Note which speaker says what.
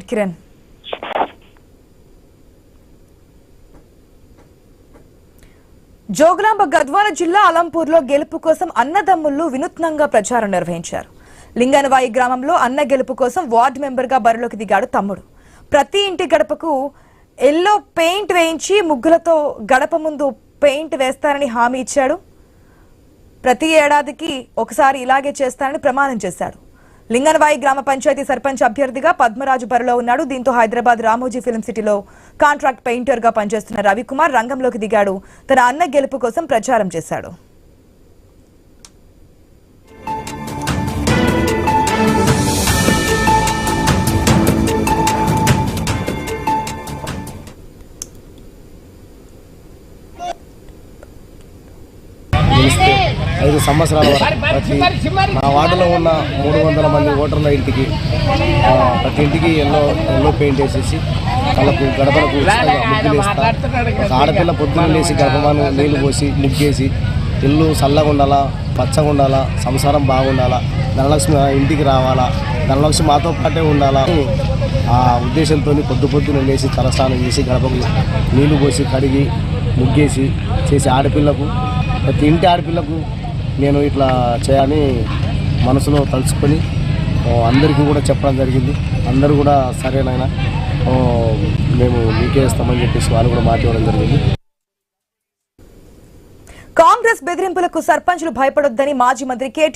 Speaker 1: కిరణ్ జోగులాంబ గద్వాల జిల్లా అలంపూర్లో గెలుపు కోసం అన్నదమ్ములు వినూత్నంగా ప్రచారం నిర్వహించారు. లింగనవాయి గ్రామంలో అన్న గెలుపు కోసం వార్డు మెంబర్గా బరిలోకి దిగాడు తమ్ముడు. ప్రతి ఇంటి గడపకు ఎల్లో పెయింట్ వేయించి ముగ్గులతో గడప ముందు పెయింట్ వేస్తారని హామీ ఇచ్చాడు. ప్రతి ఏడాదికి ఒకసారి ఇలాగే చేస్తారని ప్రమాణం చేశాడు. లింగనవాయి గ్రామ పంచాయతీ సర్పంచ్ అభ్యర్థిగా పద్మరాజు బరిలో ఉన్నాడు. దీంతో హైదరాబాద్ రామోజీ ఫిల్మ్ సిటీలో కాంట్రాక్ట్ పెయింటర్ గా పనిచేస్తున్న రవికుమార్ రంగంలోకి దిగాడు. తన అన్న గెలుపు కోసం ప్రచారం చేశాడు.
Speaker 2: గెలిస్తే 5 సంవత్సరాల వరకు ప్రతి మా వార్డులో ఉన్న 300 మంది ఓటర్ల ఇంటికి ప్రతి ఇంటికి ఎల్లో పెయింట్ వేసేసి వాళ్ళకు గడపలకు ముగ్గులు వేస్తా. ఒక ఆడపిల్ల పొద్దున్న లేసి గడపమాను నీళ్లు పోసి ముగ్గేసి ఇల్లు చల్లగా ఉండాలా, పచ్చగా ఉండాలా, సంసారం బాగుండాలా, ధనలక్ష్మి ఇంటికి రావాలా, ధనలక్ష్మి మాతో పాటే ఉండాలా ఆ ఉద్దేశంతో పొద్దున లేచి తలస్నానం చేసి గడపకు నీళ్లు పోసి కడిగి ముగ్గేసి చేసి ఆడపిల్లకు ప్రతి ఇంటి ఆడపిల్లకు నేను ఇట్లా చేయాలని మనసులో తలుచుకొని అందరికీ కూడా చెప్పడం జరిగింది. అందరూ కూడా సరేనైనా మేము మీకే ఇస్తామని చెప్పేసి వాళ్ళు కూడా మాట్లాడడం జరిగింది.
Speaker 1: కాంగ్రెస్ బెదిరింపులకు సర్పంచులు భయపడొద్దని మాజీ మంత్రి కేటీఆర్